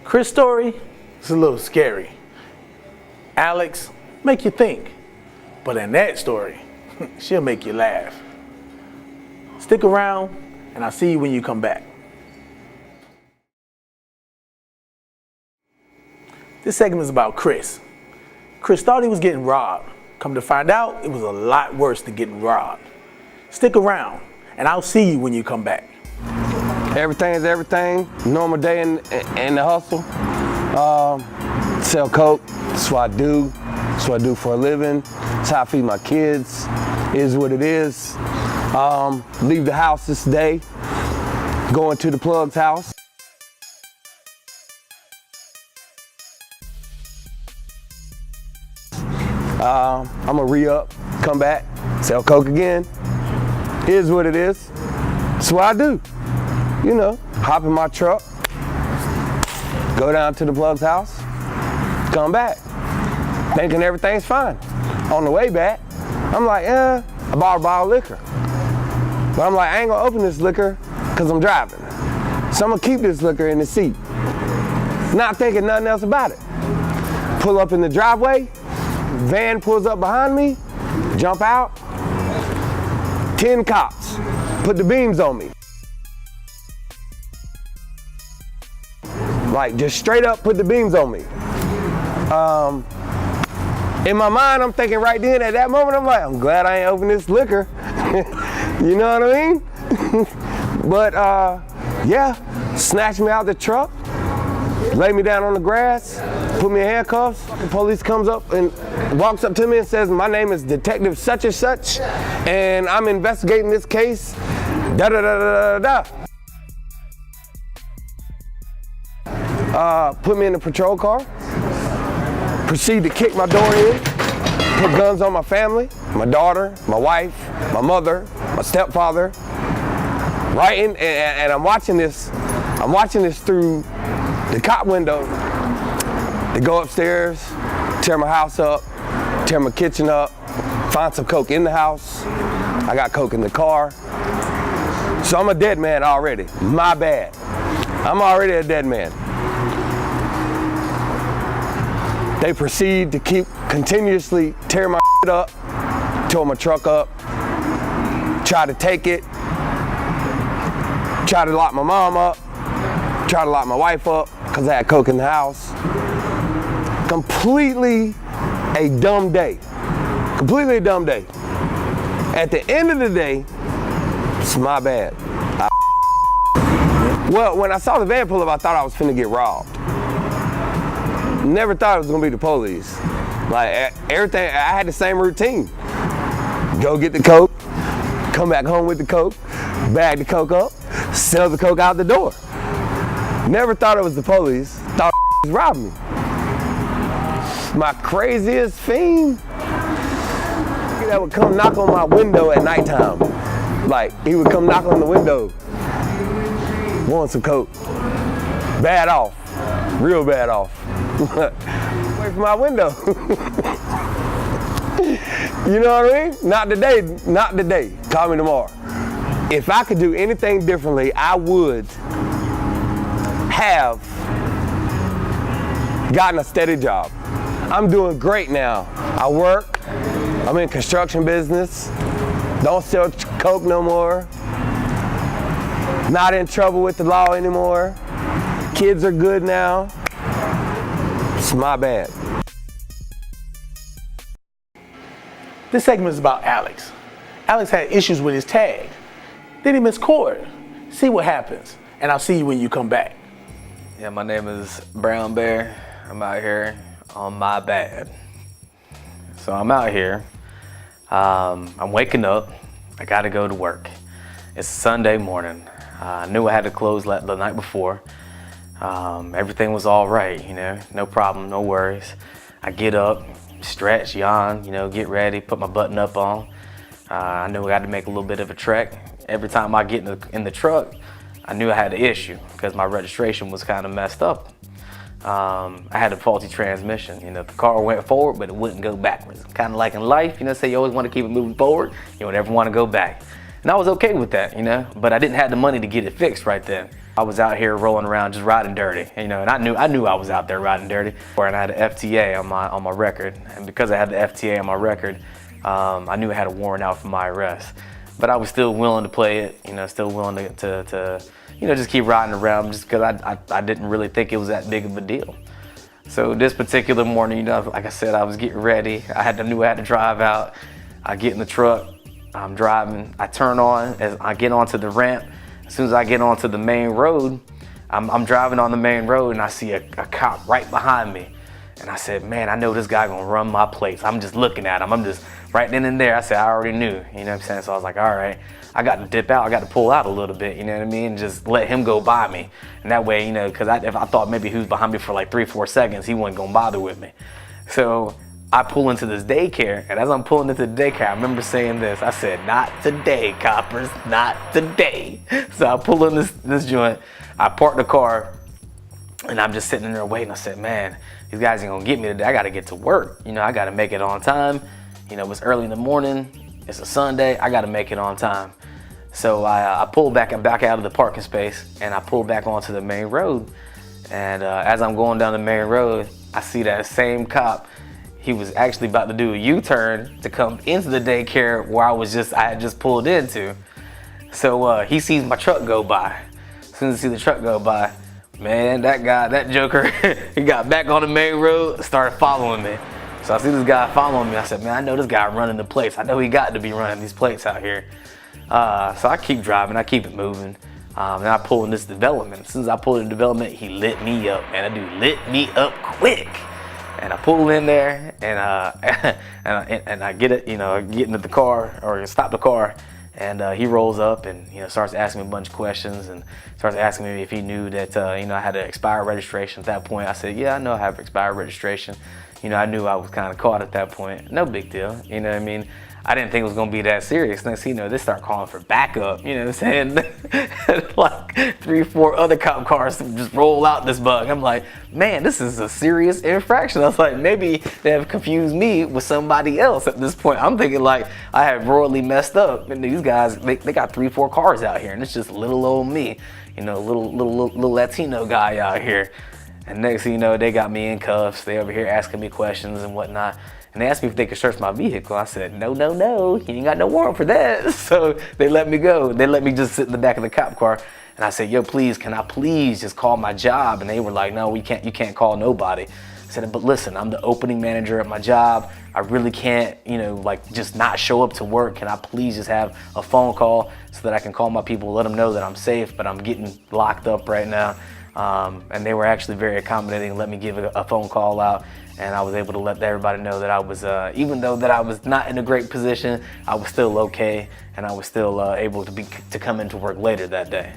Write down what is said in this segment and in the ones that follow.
Chris' story is a little scary. Alex, make you think. But Annette's story, she'll make you laugh. Stick around, and I'll see you when you come back. This segment is about Chris. Chris thought he was getting robbed. Come to find out, it was a lot worse than getting robbed. Stick around, and I'll see you when you come back. Everything is everything. Normal day in the hustle. Sell coke. That's what I do. That's what I do for a living. That's how I feed my kids. It is what it is. Leave the house this day. Going to the plug's house. I'm gonna re-up, come back, sell coke again. It is what it is. That's what I do. You know, hop in my truck, go down to the plug's house, come back, thinking everything's fine. On the way back, I'm like, I bought a bottle of liquor. But I'm like, I ain't gonna open this liquor because I'm driving. So I'm gonna keep this liquor in the seat. Not thinking nothing else about it. Pull up in the driveway, van pulls up behind me, jump out, 10 cops, put the beams on me. Like, just straight up put the beams on me. In my mind, I'm thinking right then, at that moment, I'm like, I'm glad I ain't opened this liquor. You know what I mean? But yeah, snatched me out the truck, laid me down on the grass, put me in handcuffs. The police comes up and walks up to me and says, my name is Detective such and such, and I'm investigating this case, da da da da da da. Put me in the patrol car, proceed to kick my door in, put guns on my family, my daughter, my wife, my mother, my stepfather, right in, and I'm watching this through the cop window. They go upstairs, tear my house up, tear my kitchen up, find some coke in the house. I got coke in the car. So I'm a dead man already, my bad. I'm already a dead man. They proceed to continuously tear my up, tore my truck up, try to take it, try to lock my mom up, try to lock my wife up because I had coke in the house. Completely a dumb day. Completely a dumb day. At the end of the day, it's my bad. Well, when I saw the van pull up, I thought I was finna get robbed. Never thought it was gonna be the police. Like, everything, I had the same routine. Go get the coke, come back home with the coke, bag the coke up, sell the coke out the door. Never thought it was the police, thought was robbing me. My craziest fiend, that would come knock on my window at nighttime. Like, he would come knock on the window, want some coke. Bad off, real bad off. Away from my window. You know what I mean? Not today, not today. Call me tomorrow. If I could do anything differently, I would have gotten a steady job. I'm doing great now. I work, I'm in construction business, don't sell coke no more, not in trouble with the law anymore, kids are good now. It's my bad. This segment is about Alex. Alex had issues with his tag. Then he missed court. See what happens, and I'll see you when you come back. Yeah, my name is Brown Bear. I'm out here on my bad. So I'm out here. I'm waking up. I gotta go to work. It's Sunday morning. I knew I had to close the night before. Everything was all right, you know, no problem, no worries. I get up, stretch, yawn, you know, get ready, put my button up on. I knew I had to make a little bit of a trek. Every time I get in the truck, I knew I had an issue because my registration was kind of messed up. I had a faulty transmission. You know, the car went forward, but it wouldn't go backwards. Kind of like in life, you know, say you always want to keep it moving forward, you don't ever want to go back. And I was okay with that, you know, but I didn't have the money to get it fixed right then. I was out here rolling around just riding dirty, you know, and I knew I was out there riding dirty. And I had an FTA on my record, and because I had the FTA on my record, I knew I had a warrant out for my arrest. But I was still willing to play it, you know, still willing to you know, just keep riding around just because I didn't really think it was that big of a deal. So this particular morning, you know, like I said, I was getting ready. I knew I had to drive out. I get in the truck, I'm driving, I turn on, as I get onto the ramp. As soon as I get onto the main road, I'm driving on the main road and I see a cop right behind me. And I said, man, I know this guy gonna run my plates. I'm just looking at him. I'm just right then and there. I said, I already knew, you know what I'm saying? So I was like, all right, I got to dip out. I got to pull out a little bit, you know what I mean? Just let him go by me. And that way, you know, because if I thought maybe he was behind me for like 3-4 seconds, he wasn't gonna bother with me. So I pull into this daycare, and as I'm pulling into the daycare, I remember saying this. I said, not today, coppers, not today. So I pull in this joint, I park the car, and I'm just sitting there waiting. I said, man, these guys ain't gonna get me today. I gotta get to work. You know, I gotta make it on time. You know, it's early in the morning, it's a Sunday, I gotta make it on time. So I pull back out of the parking space, and I pull back onto the main road. And as I'm going down the main road, I see that same cop. He was actually about to do a U-turn to come into the daycare where I had just pulled into. So he sees my truck go by. As soon as he sees the truck go by, man, that joker, he got back on the main road, started following me. So I see this guy following me. I said, man, I know this guy running the plates. I know he got to be running these plates out here. So I keep driving, I keep it moving. And I pull in this development. As soon as I pull in the development, he lit me up. Man, that dude lit me up quick. And I pull in there, and I get it, you know, get into the car or stop the car, and he rolls up and, you know, starts asking me a bunch of questions and starts asking me if he knew that you know, I had an expired registration at that point. I said, yeah, I know I have expired registration. You know, I knew I was kind of caught at that point. No big deal, you know what I mean? I didn't think it was gonna be that serious. Next thing you know, they start calling for backup, you know what I'm saying? Like 3-4 other cop cars just roll out this bug. I'm like, man, this is a serious infraction. I was like, maybe they have confused me with somebody else at this point. I'm thinking like I have royally messed up. And these guys, they got 3-4 cars out here, and it's just little old me, you know, little Latino guy out here. And next thing you know, they got me in cuffs. They over here asking me questions and whatnot. And they asked me if they could search my vehicle. I said, no, you ain't got no warrant for that. So they let me go. They let me just sit in the back of the cop car. And I said, yo, please, can I please just call my job? And they were like, no, you can't call nobody. I said, but listen, I'm the opening manager at my job. I really can't, you know, like just not show up to work. Can I please just have a phone call so that I can call my people, let them know that I'm safe, but I'm getting locked up right now. And they were actually very accommodating and let me give a phone call out. And I was able to let everybody know that I was, even though that I was not in a great position, I was still okay, and I was still able to come into work later that day.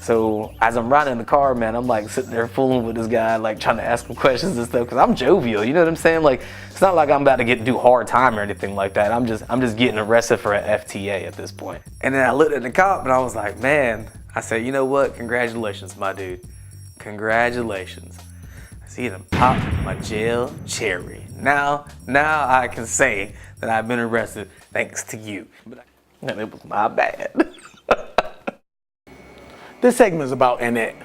So as I'm riding in the car, man, I'm like sitting there fooling with this guy, like trying to ask him questions and stuff, because I'm jovial, you know what I'm saying? Like, it's not like I'm about to do hard time or anything like that. I'm just getting arrested for an FTA at this point. And then I looked at the cop and I was like, man, I said, you know what? Congratulations, my dude. Congratulations. See them pop my jail cherry. Now I can say that I've been arrested thanks to you. And it was my bad. This segment is about Annette.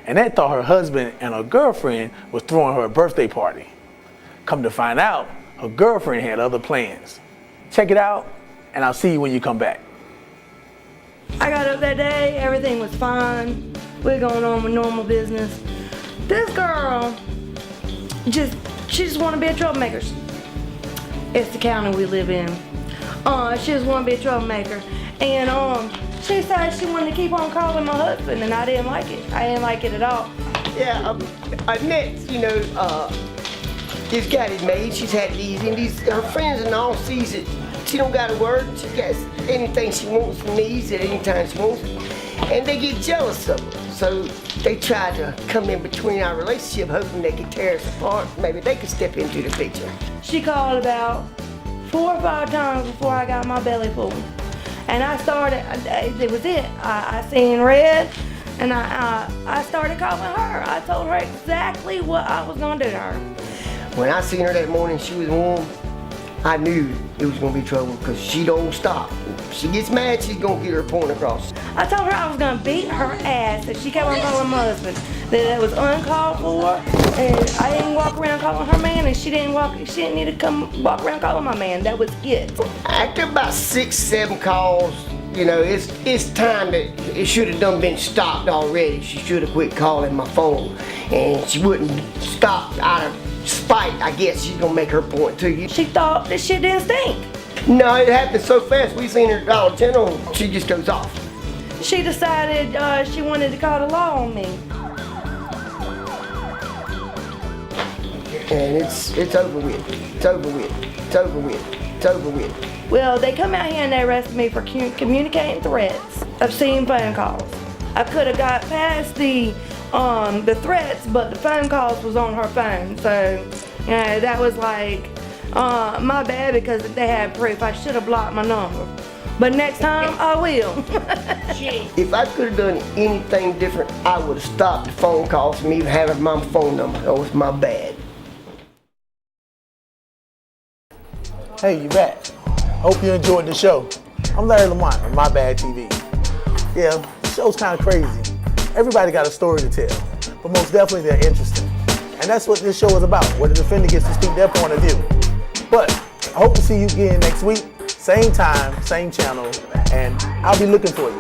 Annette thought her husband and her girlfriend was throwing her a birthday party. Come to find out, her girlfriend had other plans. Check it out, and I'll see you when you come back. I got up that day, everything was fine. We're going on with normal business. This girl, she just want to be a troublemaker. It's the county we live in. She just want to be a troublemaker. And she said she wanted to keep on calling my husband, and I didn't like it. I didn't like it at all. Yeah, Annette, you know, just got it made. She's had these, and her friends and all sees it. She don't got a word. She gets anything she wants and needs at any time she wants. And they get jealous of her. So they try to come in between our relationship, hoping they could tear us apart. Maybe they could step into the picture. She called about 4 or 5 times before I got my belly full. And I started, it was it. I seen red, and I started calling her. I told her exactly what I was gonna do to her. When I seen her that morning, she was warm. I knew it was gonna be trouble because she don't stop. If she gets mad, she's gonna get her point across. I told her I was gonna beat her ass if she kept on calling my husband. That it was uncalled for, and I didn't walk around calling her man, and she didn't need to come walk around calling my man. That was it. After about 6, 7 calls, you know, it's time that it should have done been stopped already. She should have quit calling my phone, and she wouldn't stop out of spite. I guess she's gonna make her point to you. She thought this shit didn't stink. No, it happened so fast. We seen her at Dollar General. She just goes off. She decided she wanted to call the law on me. And it's over with. It's over with. It's over with. It's over with. Well, they come out here and they arrested me for communicating threats, obscene phone calls. I could have got past the threats, but the phone calls was on her phone. So, you know, that was like my bad because they had proof. I should have blocked my number. But next time, I will. If I could have done anything different, I would have stopped the phone calls from even having my phone number. That was my bad. Hey, you back. Hope you enjoyed the show. I'm Larry Lamont of MyBadTV. Yeah, the show's kind of crazy. Everybody got a story to tell, but most definitely they're interesting. And that's what this show is about, where the defendant gets to speak their point of view. But I hope to see you again next week, same time, same channel, and I'll be looking for you.